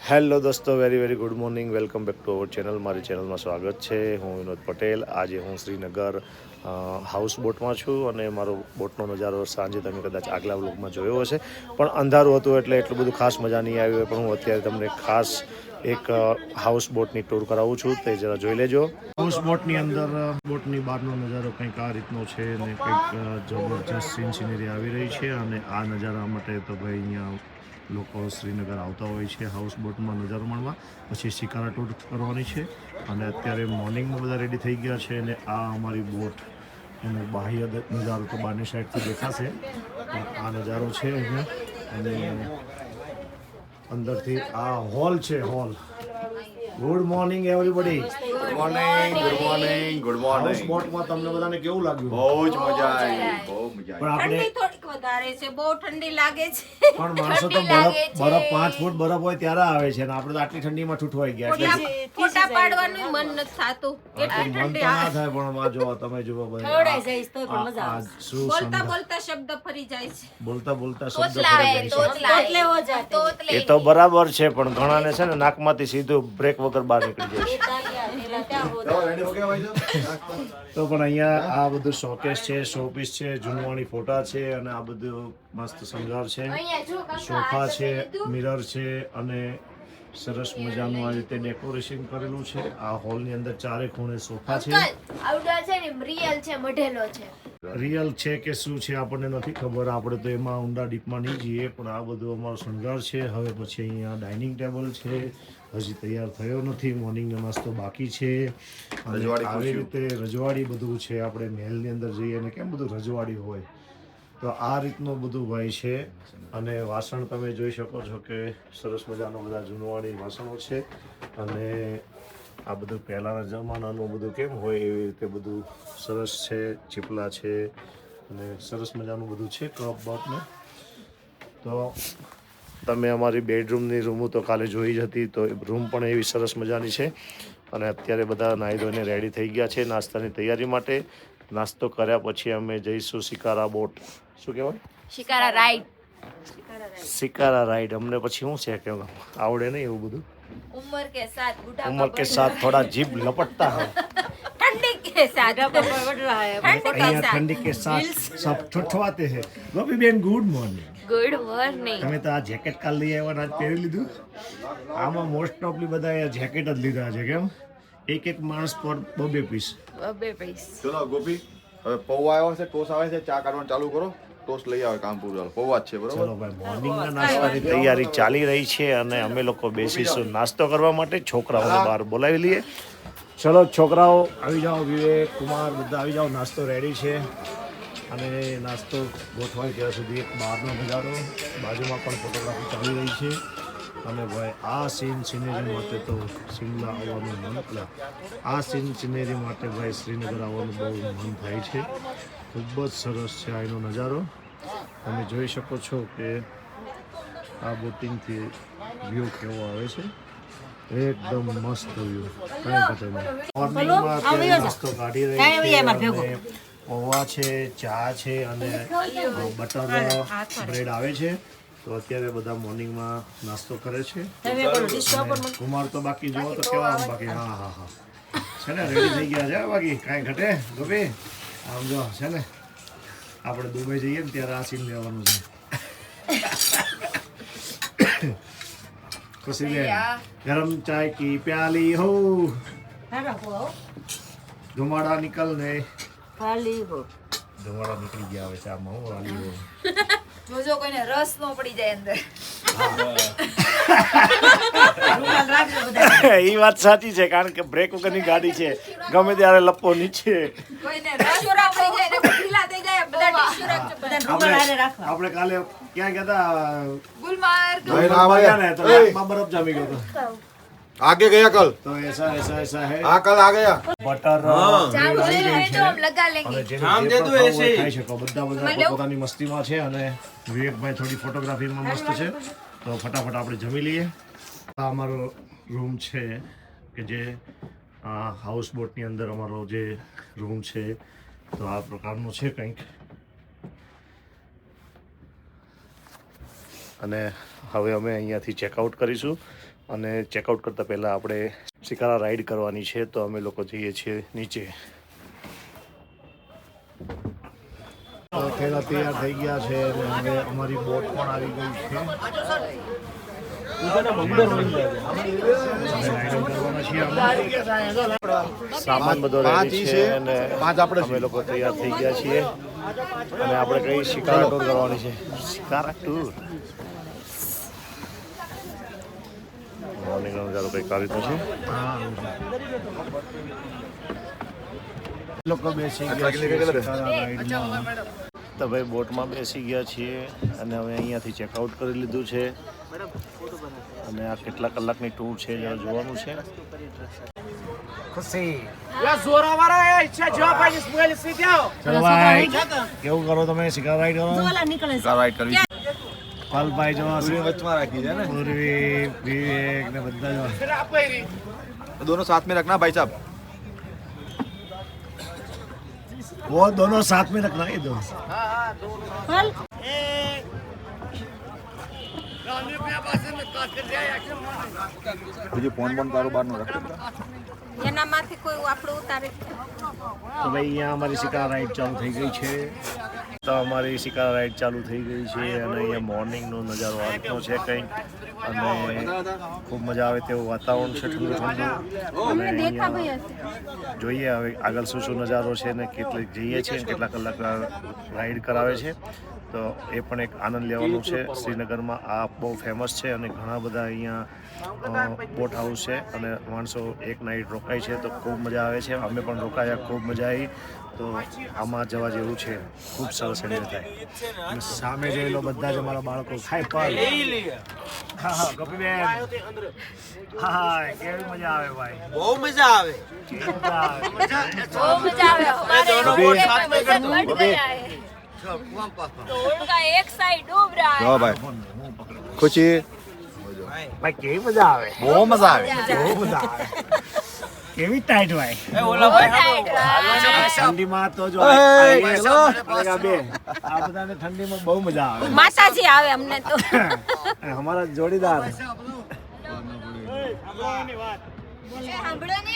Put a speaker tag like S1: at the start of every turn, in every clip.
S1: Hello દોસ્તો, very very good morning. Welcome back to our channel. મારી ચેનલમાં સ્વાગત છે. હું વિનોદ પટેલ. આજે હું શ્રીનગર હાઉસ બોટમાં છું અને મારો બોટનો નજારો સાંજે તમે કદાચ આગલા વ્લોગમાં જોયો હશે, પણ અંધારું હતું એટલે એટલું બધું ખાસ મજા નહીં આવી હોય. પણ હું અત્યારે તમને ખાસ એક હાઉસ બોટની ટૂર કરાવું છું, તે જરા જોઈ લેજો. હાઉસ બોટની અંદર બોટની બહારનો નજારો કંઈક આ રીતનો છે અને કંઈક જબરજસ્ત સીન સિનેરી આવી રહી છે. અને આ નજારા માટે તો ભાઈ અહીંયા લોકો શ્રીનગર આવતા હોય છે હાઉસ બોટમાં નજારો માણવા. પછી શિકારા ટૂર કરવાની છે અને અત્યારે મોર્નિંગમાં બધા રેડી થઈ ગયા છે. અને આ અમારી બોટ એનો બાહ્ય નજારો તો બહારની સાઈડથી દેખાશે, પણ આ નજારો છે અહીંયા. અને અંદરથી આ હોલ છે, hall. Good morning everybody.
S2: Good morning, good morning, good
S1: house
S2: morning.
S1: બોટમાં તમને બધાને કેવું લાગ્યું?
S2: બહુ જ મજા આવી, બહુ મજા
S1: પણ
S2: આવી.
S1: આપણે
S3: ઠંડી થોડીક વધારે છે, બહુ ઠંડી લાગે છે.
S1: પણ માણસો તો બરફ 5 ફૂટ બરફ હોય ત્યારે આવે છે અને આપણે તો આટલી ઠંડીમાં ઠૂઠવાઈ ગયા એટલે
S3: ફોટા પાડવાનું મન નથી થતું, એટલી
S1: મન
S3: ઠંડી
S1: તો ના
S3: આવે.
S1: થાય. પણ આ જો તમે જુઓ
S3: ખવડાઈ જઈશ તોય પણ મજા
S1: આ
S3: આવે.
S1: શું
S3: બોલતા
S1: સંદર્ભ.
S3: બોલતા શબ્દ ફરી જાય છે.
S1: બોલતા બોલતા શબ્દ
S3: તોતલા
S1: ફરી
S3: હે,
S1: જાય છે.
S3: તોતલે હો જાતે.
S1: એ તો બરાબર છે, પણ ઘણાને છે ને નાકમાંથી સીધું બ્રેક વગર બહાર નીકળી જાય છે.
S2: ચાલો, ready હો ગયા ભાઈ સાહેબ?
S1: તો પણ અહીંયા આ બધું શોકેસ છે, શોપીસ છે, જૂનવાણી ફોટા છે અને આ બધું મસ્ત શણગાર છે. સોફા છે, મિરર છે અને સરસ મજાનું આ રીતે ડેકોરેશન કરેલું છે. આ હોલની અંદર ચારે ખૂણે સોફા છે.
S4: આઉટડોર છે ને રિયલ છે, મઢેલો છે.
S1: રિયલ છે કે શું છે આપણને નથી ખબર. આપણે તો એમાં ઊંડા ડીપમાં નહીં જઈએ. પણ આ બધું અમારો શણગાર છે. હવે પછી અહીંયા ડાઇનિંગ ટેબલ છે, હજી તૈયાર થયો નથી. મોર્નિંગનો નાસ્તો બાકી છે. અને
S2: રજવાડી
S1: આવી
S2: ખુરશીઓ.
S1: રીતે રજવાડી બધું છે. આપણે મહેલની અંદર જઈએ અને કેમ બધું રજવાડી હોય, તો આ રીતનું બધું ભાઈ છે. અને વાસણ તમે જોઈ શકો છો કે સરસ મજાનો બધા જૂનવાણી વાસણો છે. અને આ બધું પહેલાંના જમાનાનું બધું કેમ હોય એવી રીતે બધું સરસ છે. ચીપલા છે અને સરસ મજાનું બધું છે, કપ બપને. તો તમે અમારી બેડરૂમની રૂમો તો કાલે જોઈ જ હતી, તો રૂમ પણ એવી સરસ મજાની છે. અને અત્યારે બધા નાહી ધોઈને રેડી થઈ ગયા છે નાસ્તાની તૈયારી માટે. નાસ્તો કર્યા પછી અમે જઈશું શિકારા બોટ. શું કહેવાય?
S4: શિકારા રાઈડ.
S1: શિકારા રાઈડ. અમને પછી શું છે કે આવડે નહીં એવું બધું.
S4: ઉમર કે સાથ બુઢાપા
S1: ઉમર કે સાથ થોડા જીભ લપટતા હોય.
S3: ठंडी के साथ बढ़ रहा है, ठंडी के
S1: અહીંયા
S3: साथ.
S1: ઠંડી કે સાથ સબ ઠઠવાતે હે. ગોપી બેન ગુડ મોર્નિંગ.
S4: Good morning.
S1: તમે તો આ જેકેટ કાલ લઈ આવ્યા ને આજ પહેરી લીધું. આમાં મોસ્ટ ઓફલી બધા જેકેટ જ લીધા છે. કેમ? એક એક માણસ પર 2 પીસ.
S4: બે પૈસ.
S2: ચલો ગોપી, હવે પૌવા આવ્યો છે, ટોસ આવે છે, ચા કાઢવાનું ચાલુ કરો. ટોસ લઈ આવે કામ પૂરું. પૌવા જ છે, બરોબર?
S1: ચલો ભાઈ, મોર્નિંગના નાસ્તાની તૈયારી ચાલી રહી છે અને અમે લોકો બેસીશું નાસ્તો કરવા માટે. છોકરાઓને બહાર બોલાવી લઈએ. ચલો છોકરાઓ આવી જાઓ, વિવેક, કુમાર બધા આવી જાઓ. નાસ્તો રેડી છે અને નાસ્તો ગોઠવાય ત્યાં સુધી એક બહારનો નજારો, બાજુમાં પણ ફોટોગ્રાફી ચાલી રહી છે. અને ભાઈ આ સીન સિનેરી માટે તો શિમલા આવવાનું મન એટલે આ સીન સિનેરી માટે ભાઈ શ્રીનગર આવવાનું બહુ મન થાય છે. ખૂબ જ સરસ છે આ એનો નજારો. તમે જોઈ શકો છો કે આ બોટિંગથી વ્યૂ કેવો આવે છે. એકદમ મસ્ત વ્યૂ. કાંઈ ઘટે નહીં. મોર્નિંગમાં અત્યારે નાસ્તો કાઢી રહી છે અને પૌવા છે, ચા છે અને બટર બ્રેડ આવે છે. તો અત્યારે બધા મોર્નિંગમાં નાસ્તો કરે છે. અને કુમાર તો બાકી જુઓ તો કેવા આમ બાકી. હા હા હા છે ને, રેડી થઈ ગયા છે. બાકી કાંઈ ઘટે ગોપી. આમ જો છે ને, આપણે દુબઈ જઈએ ને ત્યારે આ સીન લેવાનું છે. ખુશી બેન, ગરમ ચાય કી પ્યાલી હો, ધુમાડા નિકલ ને. ધુમાડા નીકળી ગયા હવે છે આમાં. હું વાલી હો.
S4: જોજો કોઈને રસ નો પડી જાય અંદર.
S1: એ વાત સાચી છે, કારણ કે બ્રેક વગરની ગાડી છે. ગમે ત્યારે લપો નીચે.
S3: કોઈને રસોડા થઈ જાય ને ઢીલા થઈ જાય, બધા ટીશ્યુ રાખજો, બધા
S1: આપણે કાલે ક્યાં ગયા હતા?
S3: ગુલમાર્ગ.
S2: ભાઈ ના આવે.
S1: ગયા ને તો નાકમાં બરફ જામી ગયો હતો.
S2: आगे गया कल।
S1: તો ऐसा है.
S2: हाँ कल आ गया।
S1: બટર
S4: ચામ બોલે રહે તો હમ લગા લેંગે.
S1: અને જેને જે પણ ખાવું હોય ખાઈ શકો. બધા પોતાની મસ્તીમાં છે અને વિવેકભાઈ થોડી ફોટોગ્રાફીમાં મસ્ત છે. તો ફટાફટ આપણે જમી લઈએ. આ અમારો રૂમ છે કે જે હાઉસ બોટની અંદર અમારો જે રૂમ છે, તો આ પ્રકારનો છે કંઈક. અને હવે અમે અહીંયાથી ચેકઆઉટ કરીશું અને ચેકઆઉટ કરતાં પહેલાં આપણે શિકારા રાઈડ કરવાની છે, તો અમે લોકો જઈએ છીએ નીચે. થેલા તૈયાર થઈ ગયા છે અને હવે અમારી બોટ પણ આવી ગઈ છે. સામાન બધો રેડી છે અને અમે લોકો તૈયાર થઈ ગયા છીએ અને આપણે કઈ શિકારા ટૂર કરવાની છે. શિકારા ટૂર મોર્નિંગનો નજારો કંઈક આ રીતનો છે. લોકો બેસી ગયા છે શિકારા રાઈડમાં. તો ભાઈ બોટમાં બેસી ગયા છીએ અને હવે અહીંયાથી ચેકઆઉટ કરી લીધું છે અને આ કેટલા કલાકની ટૂર છે જરા જોવાનું છે. ચલો ભાઈ, કેવું કરો તમે? શિકાર રાઈડ કરો?
S2: રાઈડ કરવી
S1: પાલભાઈ જો
S2: વચમાં રાખી છે ને,
S1: પૂર્વી, વિવેક ને બધા જો.
S2: दोनों साथ में रखना भाई साहब.
S1: वो दोनों साथ में रखना ये दो.
S2: मुझे फोन बोन कारोबार નો રાખો.
S3: એનામાંથી કોઈ આપણું ઉતારે
S1: તો ભાઈ અહીંયા અમારી શિકાર રાઈડ ચાલુ થઈ ગઈ છે. તો અમારી શિકાર રાઈડ ચાલુ થઈ ગઈ છે અને અહીંયા મોર્નિંગનો નજારો આ રીતનો છે કંઈક અને ખૂબ મજા આવે તેવું વાતાવરણ છે, ઠંડુ ઠંડુ. અને અહીંયા જોઈએ હવે આગળ શું શું નજારો છે ને કેટલી જઈએ છીએ ને કેટલા કલાક રાઈડ કરાવે છે. તો એ પણ એક આનંદ લેવાનું છે. શ્રીનગરમાં આ બહુ ફેમસ છે અને ઘણા બધા અહીંયા બોટ હાઉસ છે અને માણસો એક નાઇટ રોકાય છે તો ખૂબ મજા આવે છે. અમે પણ રોકાયા, ખૂબ મજા આવી. તો આમાં જવા જેવું છે, ખૂબ સરસ એન્જોય થાય. અને સામે જોયેલો બધા જ અમારા બાળકો ખાય પણ. હા હા ગોપીબેન, હા કેવી મજા આવે ભાઈ?
S5: બહુ મજા આવે.
S1: કેવી મજા આવે?
S4: બહુ મજા આવે. हमारे बोट में वजन बढ़ गया है. तो उनका एक साइड डूब रहा है.
S2: જો ભાઈ ખુશી
S1: ભાઈ કેવી મજા આવે?
S2: બહુ મજા આવે.
S1: બહુ મજા આવે. કેવી ટાઈટ ભાઈ? ઠંડીમાં તો જો આ બધાને ઠંડીમાં બહુ મજા આવે.
S3: માતાજી આવે અમને તો.
S1: અમારા જોડીદાર
S3: સાંભળો ને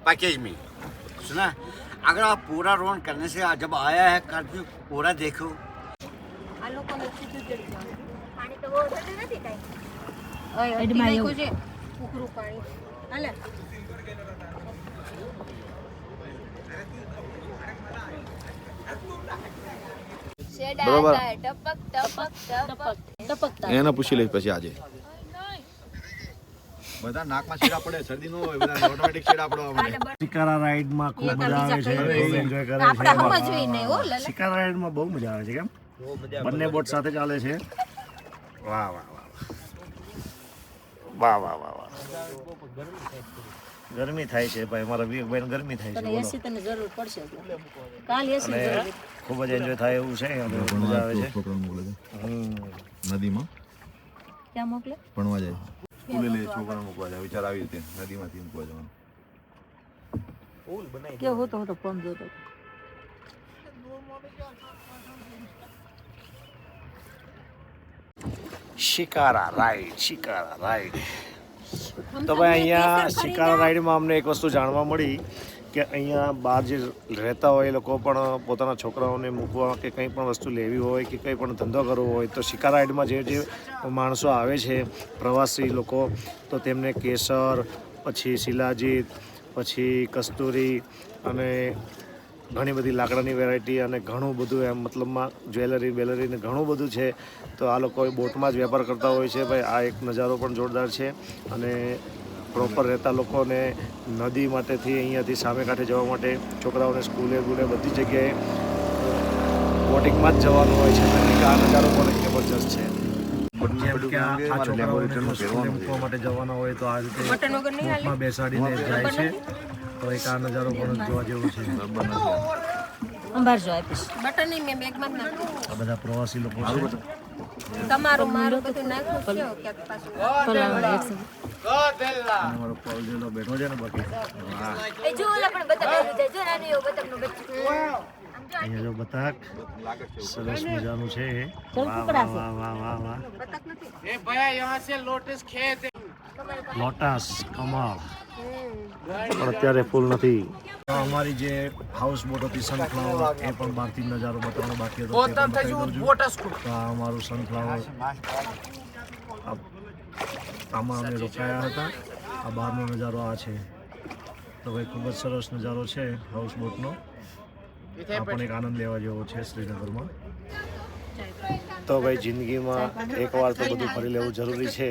S5: पैकेज में सुना, अगर आप पूरा रौन करने से जब आया है कर पूरा देखो.
S3: આ લોકોને સીધું જડી જવાનું. પાણી તો બહુ ઠંડુ નથી કાંઈ. એડમાં એવું છે ઉકળું પાણી. હાલે
S4: शेड
S2: बरोबर.
S4: आता है टपक टपक टपक.
S2: એને પૂછી લઈશ પછી આજે. બધા નાકમાં છેડા પડે, શરદી નો હોય, બધા ઓટોમેટિક છેડા પડવા મળે.
S1: શિકારા રાઈડમાં ખૂબ મજા આવે છે, ખૂબ એન્જોય કરે
S3: આપણે
S1: છે.
S3: સમજવી નહીં હો લલે.
S1: શિકારા રાઈડમાં બહુ મજા આવે છે. કેમ? બંને બોટ સાથે ચાલે છે. વાહ વાહ વાહ વાહ વાહ વાહ વાહ. ગરમી થાય છે ભાઈ, મારા વિવેકભાઈને ગરમી થાય છે. બોલો.
S3: તને જરૂર પડશે કાલ
S1: અને ખૂબ જ એન્જોય થાય એવું છે અને મજા આવે છે.
S2: છોકરાને મોકલે છે નદીમાં
S3: ક્યાં મોકલે?
S2: ભણવા જાય, સ્કૂલે લઈ છોકરાને મૂકવા જાય. વિચાર આવી રીતે નદીમાંથી મૂકવા જવાનું.
S3: કેવો હતો હતો ફોન જોતો.
S1: શિકારા રાઈડ, શિકારા રાઈડ. તો ભાઈ અહીંયા શિકારા રાઈડમાં અમને એક વસ્તુ જાણવા મળી કે અહીંયા બહાર જે રહેતા હોય એ લોકો પણ પોતાના છોકરાઓને મૂકવા કે કંઈ પણ વસ્તુ લેવી હોય કે કંઈ પણ ધંધો કરવો હોય તો શિકારા રાઈડમાં જે માણસો આવે છે પ્રવાસી લોકો, તો તેમને કેસર, પછી શિલાજીત, પછી કસ્તુરી અને ઘણી બધી લાકડાની વેરાયટી અને ઘણું બધું એમ મતલબમાં જ્વેલરી બેલરી ને ઘણું બધું છે. તો આ લોકો બોટમાં જ વેપાર કરતા હોય છે. ભાઈ આ એક નજારો પણ જોરદાર છે અને પ્રોપર રહેતા લોકોને નદી માટેથી અહીંયાથી સામે કાંઠે જવા માટે છોકરાઓને સ્કૂલે બુલે બધી જગ્યાએ બોટિંગમાં જ જવાનું હોય છે. એટલે આ નજારો પણ જબરજસ્ત છે. જેમ કે આ છોકરાઓને સ્કૂલે મૂકવા માટે જવાના હોય તો આ રીતે બોટમાં બેસાડીને જાય છે. તો એક આ નજારો પણ જોવા જેવો છે.
S3: અંબારજો આપીશ. બટન નહીં મેં બેગમાં જ નાખ્યું.
S1: આ બધા પ્રવાસી લોકો છે.
S3: તમારું મારું બધું નાખ્યું છે ક્યાંક પાછું.
S1: અમારો પોલ જેલો બેઠો છે ને બાકી.
S4: એ જો ઓલા પણ બતક આવી જાય. જો નાનું એવું બતકનું બચ્ચું.
S1: અહીંયા જો બતક
S2: લાગે છે
S1: સરસ મજાનું છે વાહ વાહ વાહ વાહ વાહ વાહ
S3: બતક નથી
S1: લોટસ કમળ પણ અત્યારે ફૂલ નથી તો અમારી જે હાઉસ બોટ હતી સનફ્લાવર એ પણ બહારથી નજારો બતાવવાનો બાકી હતો તે પણ બતાવી દઉં છું. તો આ અમારું સનફ્લાવર આમાં અમે રોકાયા હતા. આ બહારનો નજારો આ છે. તો ભાઈ ખૂબ જ સરસ નજારો છે હાઉસ બોટનો. આ પણ એક આનંદ લેવા જેવો છે શ્રીનગરમાં. તો ભાઈ જિંદગીમાં એકવાર તો બધું ફરી લેવું જરૂરી છે.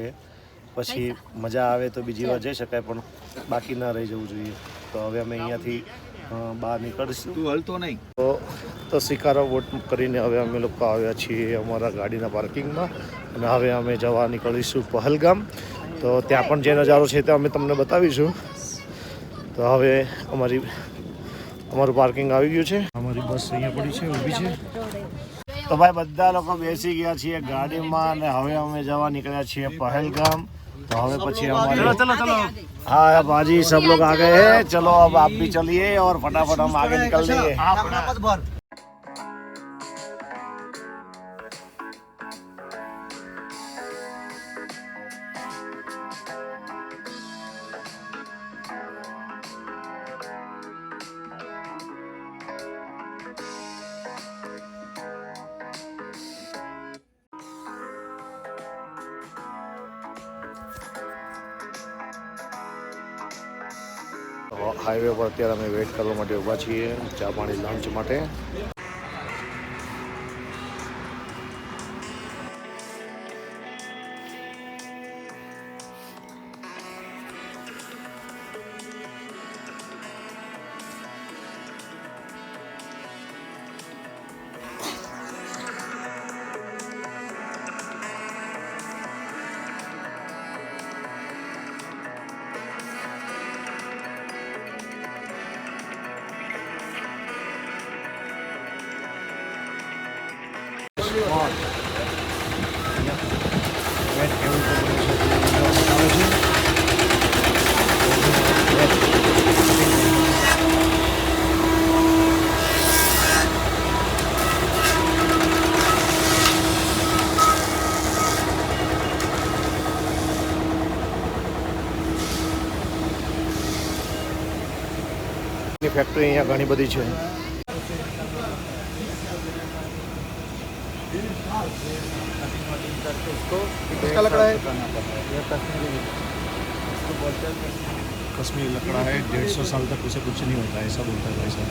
S1: પછી મજા આવે તો બીજી વાર જઈ શકાય પણ બાકી ના રહી જવું જોઈએ. તો હવે અમે અહીંયાથી બહાર નીકળીશું.
S2: તું હલતો નહીં.
S1: તો શિકારા બોટ કરીને હવે અમે લોકો આવ્યા છીએ અમારા ગાડીના પાર્કિંગમાં અને હવે અમે જવા નીકળીશું પહલગામ. તો ત્યાં પણ જે નજારો છે તે અમે તમને બતાવીશું. તો હવે અમારું પાર્કિંગ આવી ગયું છે. અમારી બસ અહીંયા પડી છે ઊભી છે. તો ભાઈ બધા લોકો બેસી ગયા છીએ ગાડીમાં અને હવે અમે જવા નીકળ્યા છીએ પहलगाम. तो हमें પછી हमारे चलो चलो हाँ बाजी सब लोग आ गए हैं. चलो अब आप भी चलिए और फटाफट हम आगे निकल देंगे. હાઈવે પર અત્યારે અમે વેઇટ કરવા માટે ઊભા છીએ ચા પાણી લંચ માટે. ફેક્ટરી અહીંયા ઘણી બધી છે.
S2: किसका लकड़ा है?
S1: कश्मीरी लकड़ा है. 150 साल तक उसे कुछ नहीं होता है ऐसा बोलता है भाई साहब.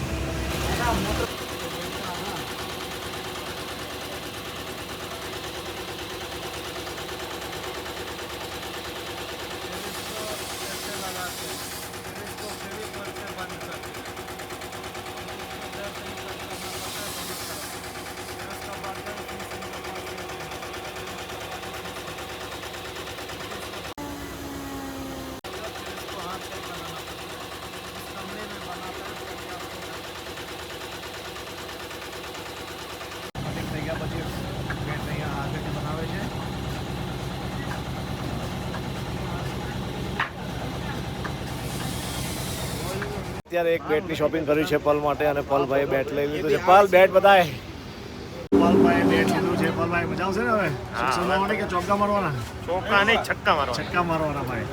S1: અત્યારે એક બેટની શોપિંગ કરી છે પલ માટે અને પલભાઈ બેટ લઈ લીધું છે. પલ બેટ બતાય. પલભાઈ બેટ લીધું છે. પલભાઈ મજા આવશે ને હવે સિક્સર મારવાના કે ચોક્કા મારવાના? ચોક્કા નહીં છક્કા મારવાના ભાઈ.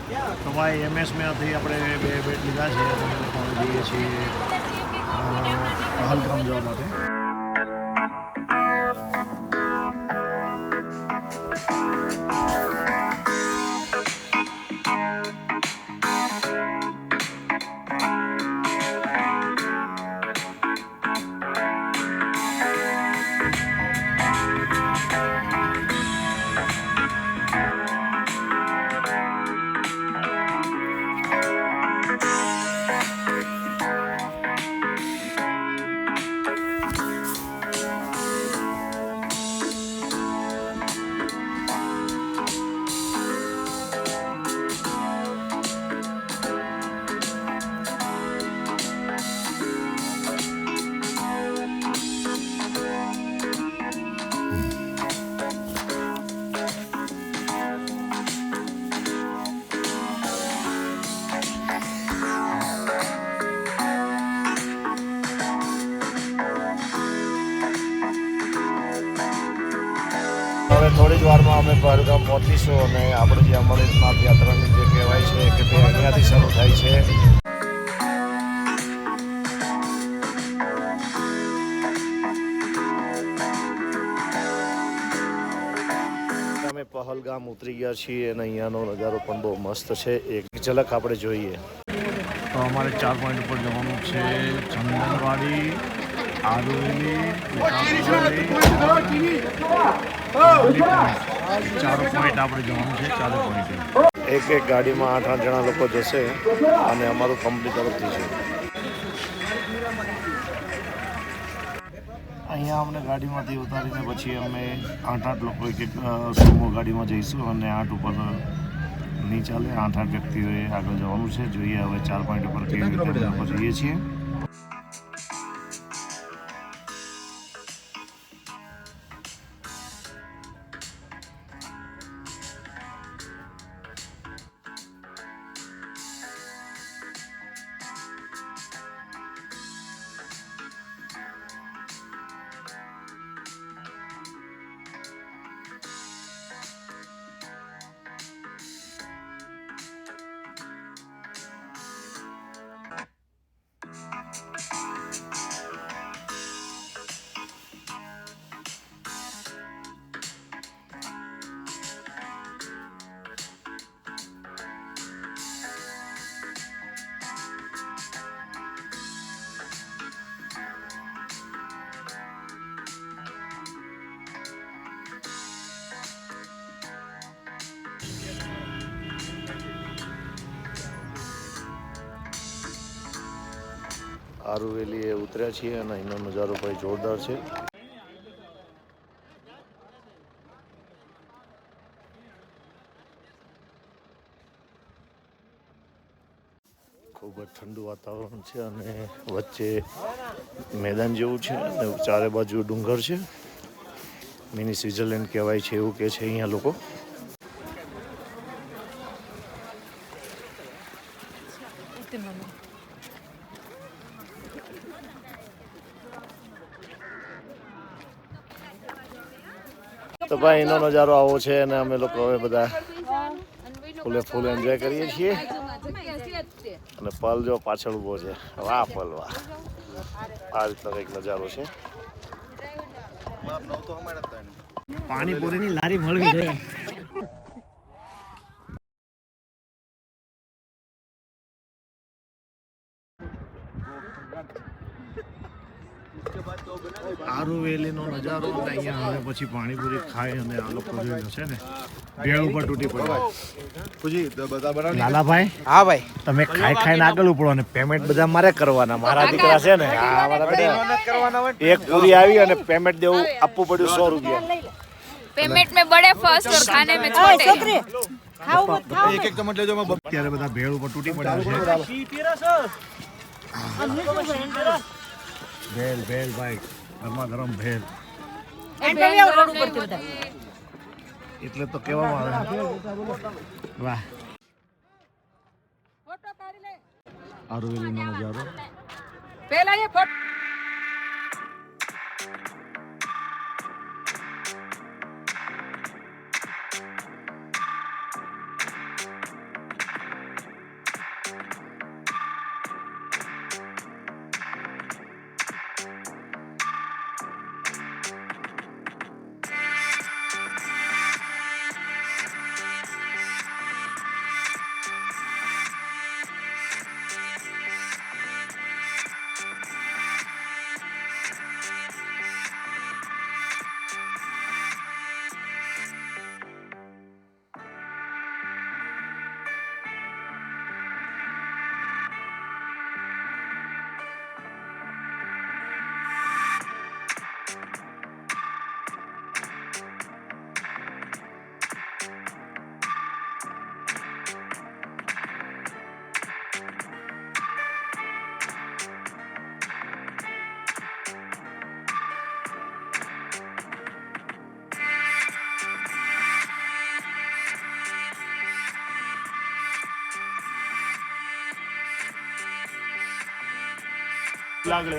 S1: તો ભાઈ MS માંથી આપણે બે બેટ લીધા છે. અમે લોકો જઈએ છીએ પહલગામ જવા માટે. હવે થોડી જ વારમાં અમે પહેલગામ પહોંચીશું અને આપણે જે અમરનાથ યાત્રાની જે કહેવાય છે કે તે અહીંયાથી શરૂ થાય છે. અમે પહલગામ ઉતરી ગયા છીએ અને અહીંયાનો નજારો પણ બહુ મસ્ત છે. એક ઝલક આપણે જોઈએ તો અમારે 4 પોઈન્ટ ઉપર જવાનું છે. ચંદનવાડી, આરુવેલી, 4 પોઈન્ટ આપણે જવાનું છે. 4 પોઈન્ટ એક ગાડીમાં 8 જણા લોકો જશે અને અમારું કંપની તરફથી છે. અહીંયા અમને ગાડીમાંથી ઉતારીને પછી અમે 8 લોકો એક સુમો ગાડીમાં જઈશું અને 8 ઉપર નહીં ચાલે. 8 વ્યક્તિઓએ આગળ જવાનું છે. જોઈએ હવે 4 પોઈન્ટ ઉપર કેવી રીતે અમે જઈએ છીએ. આરુવેલીએ ઉતર્યા છીએ અને અહીંનો નજારો ભાઈ જોરદાર છે. ખૂબ જ ઠંડુ વાતાવરણ છે અને વચ્ચે મેદાન જેવું છે અને ચારે બાજુ ડુંગર છે. મિની સ્વિટ્ઝરલેન્ડ કહેવાય છે એવું કહે છે અહીંયા લોકો. તો ભાઈ એનો નજારો આવો છે અને અમે લોકો હવે બધા ફૂલે ફૂલ એન્જોય કરીએ છીએ. અને પલ જો પાછળ ઊભો છે. વાહ પલ વાહ. આ રીતનો કંઈક નજારો છે. પાણીપુરીની લારી મળવી જોઈએ. આરુવેલીનો નજારો અને અહીંયા હવે પછી પાણીપુરી ખાય અને આ લોકો જોઈ છે ને ભેળ ઉપર તૂટી પડ્યો. લાલાભાઈ,
S6: હા ભાઈ,
S1: તમે ખાઈને આગળ ઉપડો અને પેમેન્ટ બધા મારે કરવાના. મારા દીકરા છે ને એક પૂરી આવી અને પેમેન્ટ દેવું આપવું પડ્યું 100 રૂપિયા.
S4: पेमेंट में बड़े फर्स्ट और खाने में छोटे.
S6: એક એક ચમચ લેજો.
S1: અત્યારે બધા ભેળ ઉપર તૂટી પડ્યા છે. ભેળ ભેળ ભાઈ, ગરમા ગરમ ભેળ. એટલે તો કહેવામાં આવે. વાહ, આરુવેલીનો નજારો.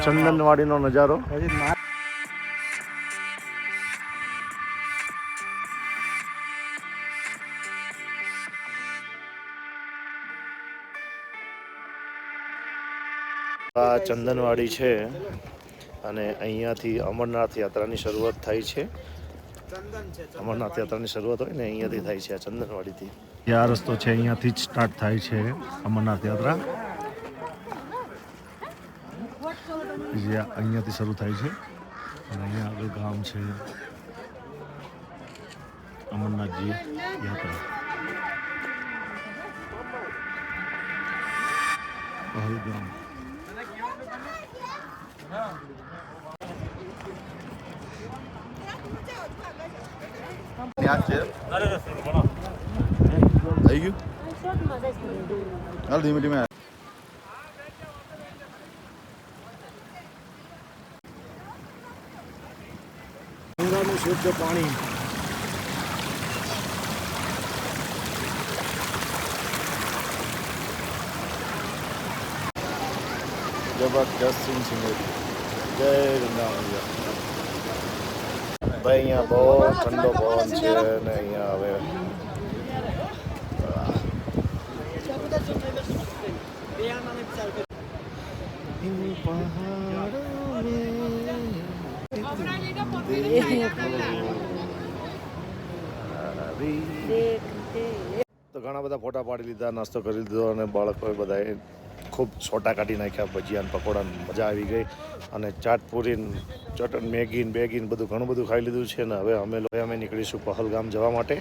S1: ચંદનવાડીનો નજારો. આ ચંદનવાડી છે અને અહીંયાથી અમરનાથ યાત્રાની શરૂઆત થાય છે. અમરનાથ યાત્રાની શરૂઆત હોય ને અહીંયાથી થાય છે, આ ચંદનવાડીથી. આ રસ્તો છે, અહીંયાથી જ સ્ટાર્ટ થાય છે અમરનાથ યાત્રા, જે અહીંયાથી શરૂ થાય છે. અને અહીંયા આગળ ગામ છે અમરનાથજી યાત્રા. પહલગામ.
S2: ત્યાં જ છે. થઈ ગયું હાલ ધીમે ધીમે.
S1: ગંગાનું શુદ્ધ પાણી. જબરદસ્ત સીન સિનેરી. જય ગંગા મૈયા. ભાઈ અહીંયા બહુ ઠંડો પવન છે ને અહીંયા હવે તો ઘણા બધા ફોટા પાડી લીધા, નાસ્તો કરી લીધો અને બાળકોએ બધાએ ખૂબ છોટા કાઢી નાખ્યા. ભજીયા ને પકોડા, મજા આવી ગઈ. અને ચાટ પૂરી, ચટન, મેગી બેગીન બધું ઘણું બધું ખાઈ લીધું છે ને હવે અમે નીકળીશું પહલગામ જવા માટે.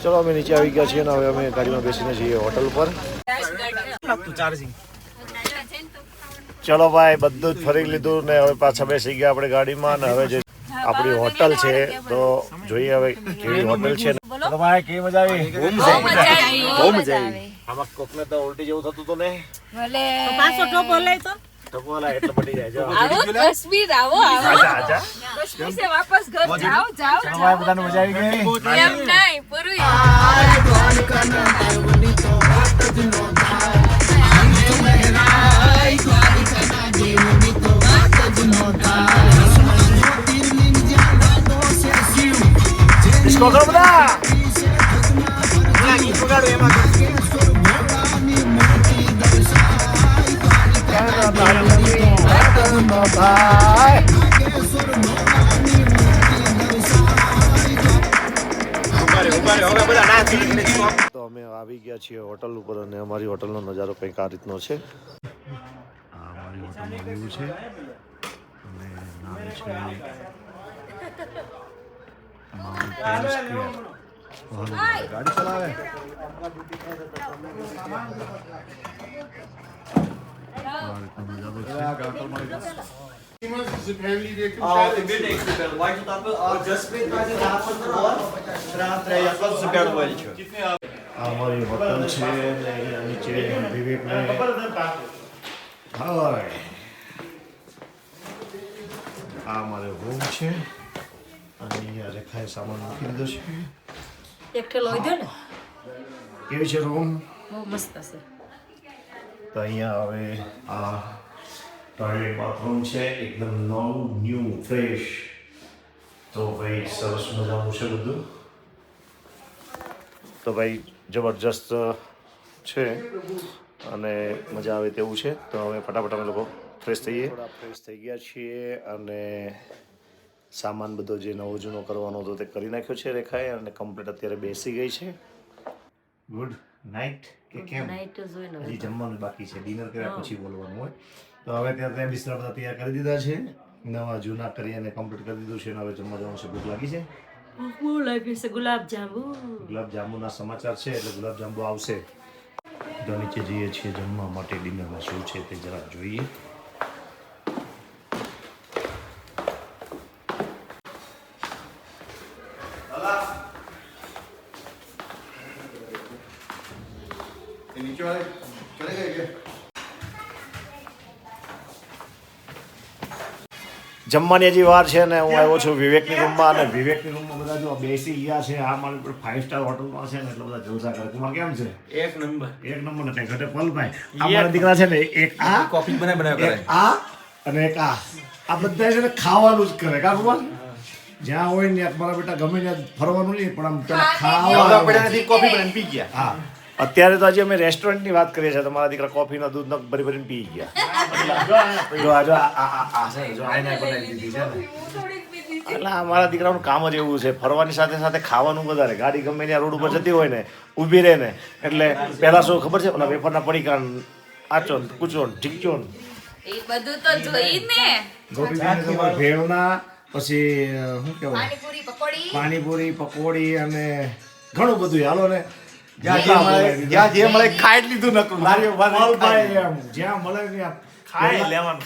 S1: ચલો અમે નીચે આવી ગયા છીએ ને હવે અમે ગાડીમાં બેસીને જઈએ હોટલ પર. ચલો ભાઈ, બધું જ ફરી લીધું ને હવે પાછા બેસી ગયા આપણે ગાડીમાં. ને હવે જે આપણી હોટલ છે તો જોઈએ હવે કેવી હોટલ છે. ચલો ભાઈ, કેવી મજા આવી? બહુ મજા આવી. આમાં કોકને તો ઉલટી જેવું થતું હતું ને,
S4: પાછો ટોપો લઈ તો
S1: ટકોલા એટલે પડી જાય. જો
S4: આવો કશ્મીર, આવો
S1: આજા
S4: કશ્મીર સે વાપસ ઘર જાઓ.
S1: ચલો ભાઈ, બધાને મજા આવી ગઈ.
S4: એમ નહીં પૂરું
S1: इसको करो बता. તો અમે આવી ગયા છીએ હોટલ ઉપર અને અમારી હોટલનો નજારો કંઈક આ રીતનો છે. આ અમારી હોટલનો વ્યૂ છે અને નામ છે માઉન્ટેન સ્ક્વેર. ગાડી ચલાવે. આ અમારી હોટલ છે ને અહીંયા નીચે વિવેકને હાય. આ અમારો રૂમ છે અને અહીંયા રેખાએ સામાન મૂકી દીધો છે.
S3: એક ઠેલો હોય ને
S1: કેવી છે રૂમ?
S3: બહુ મસ્ત છે.
S1: તો અહીંયા હવે આ ટોયલેટ બાથરૂમ છે એકદમ નવું ન્યૂ ફ્રેશ. તો ભાઈ સરસ મજાનું છે બધું. તો ભાઈ જબરજસ્ત છે અને મજા આવે તેવું છે. તો હવે ફટાફટ અમે લોકો ફ્રેશ થઈએ. ફ્રેશ થઈ ગયા છીએ અને સામાન બધો જે નવો જૂનો કરવાનો હતો તે કરી નાખ્યો છે રેખાએ અને કમ્પ્લીટ અત્યારે બેસી ગઈ છે. ગુડ નાઇટ કે કેમ?
S3: નાઈટ જ હોય ને.
S1: હજી જમવાનું બાકી છે. ડિનર કર્યા પછી બોલવાનું હોય. તો હવે ત્યાં બિસ્તરા બધા તૈયાર કરી દીધા છે. નવા જૂના કરી અને કમ્પ્લીટ કરી દીધું છે. હવે જમવા જવાનું છે. ભૂખ લાગી છે?
S3: બહુ લાગે છે. ગુલાબ જાંબુ.
S1: ગુલાબ જાંબુના સમાચાર છે એટલે ગુલાબ જાંબુ આવશે. તો નીચે જઈએ છીએ જમવા માટે. ડિનરમાં શું છે તે જરાક જોઈએ.
S2: नीचे वाले चले गए क्या?
S1: જમવાની હજી વાર છે ને હું આવ્યો છું વિવેકની રૂમમાં અને વિવેકની રૂમમાં બધા જો બેસી ગયા છે. આ મારી પર 5 સ્ટાર હોટલમાં છે ને એટલે બધા જલસા કરે. તમારે કેમ છે? એક નંબર ને કઈ ઘટે પલભાઈ. આ મારા દીકરા છે ને એક આ
S6: कॉफी बनाए
S1: એક આ અને એક આ બધા છે ને ખાવાનું જ કરે. કા ભગવાન જ્યાં હોય ને મારા બેટા ગમે ત્યાં ફરવાનું નહીં પણ આમ પેલા ખાવાનું.
S6: कॉफी बनाने पी गया
S1: હા અત્યારે તો હજી અમે રેસ્ટોરન્ટની વાત કરીએ છીએ. તમારા દીકરા કોફીનો દૂધ નક ભરી ભરીને પી ગયા. જો આ આને બનાવી દીધી છે ને. એટલે અમારા દીકરાનું કામ જ એવું છે. ફરવાની સાથે સાથે ખાવાનું વધારે. ગાડી ગમે ત્યાં રોડ ઉપર જતી હોય ને ઊભી રહે ને એટલે પહેલા શું ખબર છે? ઓલા વેફરના પડીકા આચો કૂચો ઢીકચો
S4: એ બધું તો જોઈ ને.
S1: ગોપીબેન તમારે ભેળના પછી શું કહેવાય પાણીપુરી પકોડી અને ઘણું બધું. હાલો ને
S6: જ્યાં જે મળે ખાઈ જ લીધું નકરું લારીઓ
S1: પલભાઈ એમ જ્યાં મળે ત્યાં ખાઈ લેવાનું.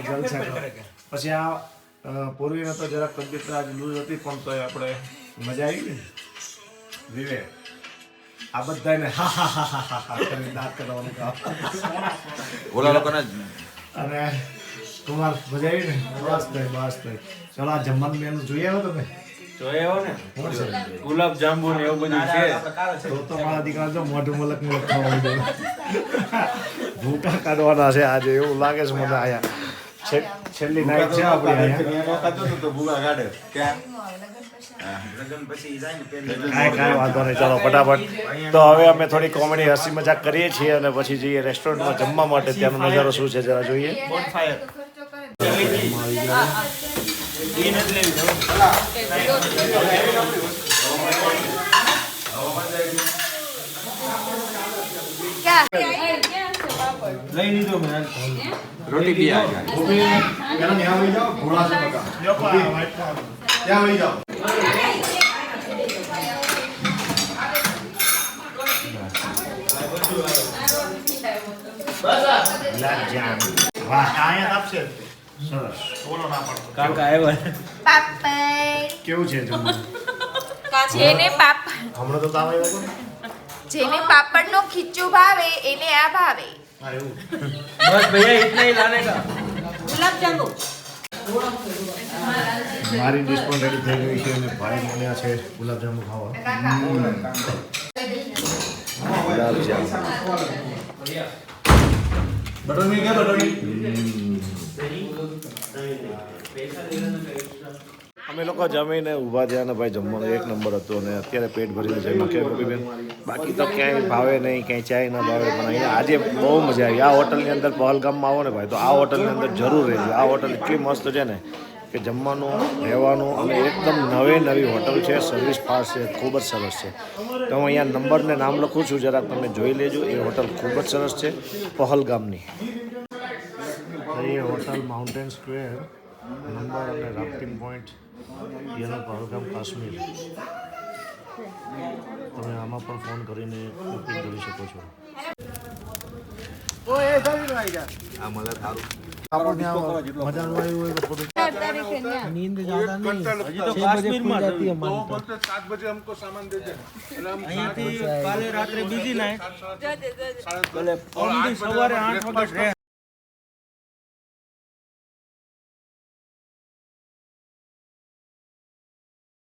S1: જલસા કરો. પછી આ પૂર્વીને તો જરાક તબિયત આજે લૂઝ હતી પણ તોય આપણે મજા આવી ગઈ ને વિવેક. આ બધાને હા હા હા હા હા હા કરીને દાંત કરવાનું કામ.
S2: बोला लोगों ने
S1: અને કુમાર મજા આવી ને? બસ થઈ બસ થઈ. ચલો આ જમવાનું મેનુ જોઈએ આવ્યો તમે?
S7: ગુલાબ જાંબુ ને એવું બધું છે.
S1: તો મારા દીકરા જો મોઢું મલક મલક ખાવા દે. ભૂકા કાઢવાના છે આજે એવું લાગે છે મને. આયા છેલ્લી નાઈટ છે આપણી અહીંયા.
S2: तो बुआ गाड़े क्या
S1: કાંઈ વાંધો નહીં. ચાલો ફટાફટ. તો હવે અમે થોડી કોમેડી હસી મજાક કરીએ છીએ અને પછી જઈએ રેસ્ટોરન્ટમાં જમવા માટે. ત્યાંનો નજારો શું છે જરા જોઈએ.
S7: લઈ લીધો મેં.
S2: रोटी भी आ गया
S1: यहाँ वही जाओ घोड़ा से पका.
S2: क्या वही जाओ
S1: ગુલાબ જામ. વાહ અહીંયા આપશે. સરસ. બોલો ના પડતો.
S7: કાકા આવ્યા.
S4: પાપડ
S1: કેવું છે જમવાનું?
S4: જેને પાપડ
S1: હમણાં તો તાવ આવ્યો હતો ને?
S4: જેને પાપડનો ખીચું ભાવે એને આ ભાવે.
S1: હા એવું.
S7: બસ ભૈયા इतना ही लाने का.
S3: ગુલાબ જાંબુ.
S1: મારી ડિશ પણ રેડી થઈ ગઈ છે અને ભાઈ મળ્યા છે ગુલાબ જાંબુ ખાવા. ગુલાબ જાંબુ.
S6: बटर में क्या बटर में
S1: અમે લોકો જમીને ઊભા થયા ને ભાઈ જમવાનું એક નંબર હતું અને અત્યારે પેટ ભરીને જમ્યા. કે ગોપીબેન બાકી તો ક્યાંય ભાવે નહીં, ક્યાંય ચાય ના ભાવે પણ અહીંયા આજે બહુ મજા આવી. આ હોટલની અંદર પહલગામમાં આવો ને ભાઈ તો આ હોટલની અંદર જરૂર રહેજો. આ હોટલ એટલી મસ્ત છે ને કે જમવાનું રહેવાનું અને એકદમ નવી હોટલ છે. સર્વિસ ફાસ્ટ છે, ખૂબ જ સરસ છે. તો હું અહીંયા નંબરને નામ લખું છું, જરાક તમે જોઈ લેજો. એ હોટલ ખૂબ જ સરસ છે પહલગામની. એ હોટલ માઉન્ટેન સ્ક્વેર નંબર અને rafting point piano Pahalgam Kashmir. તમે આમાં પણ ફોન કરીને બુકિંગ કરી શકો છો.
S2: આ મળે સારું.
S1: આપણને મજા ન આવી હોય તો બધું
S7: હજી તો કાશ્મીરમાં જઈએ. અહીંયાથી કાલે રાત્રે બીજી નાઈટ કાલે પરમદી સવારે 8 વાગે ટ્રેન.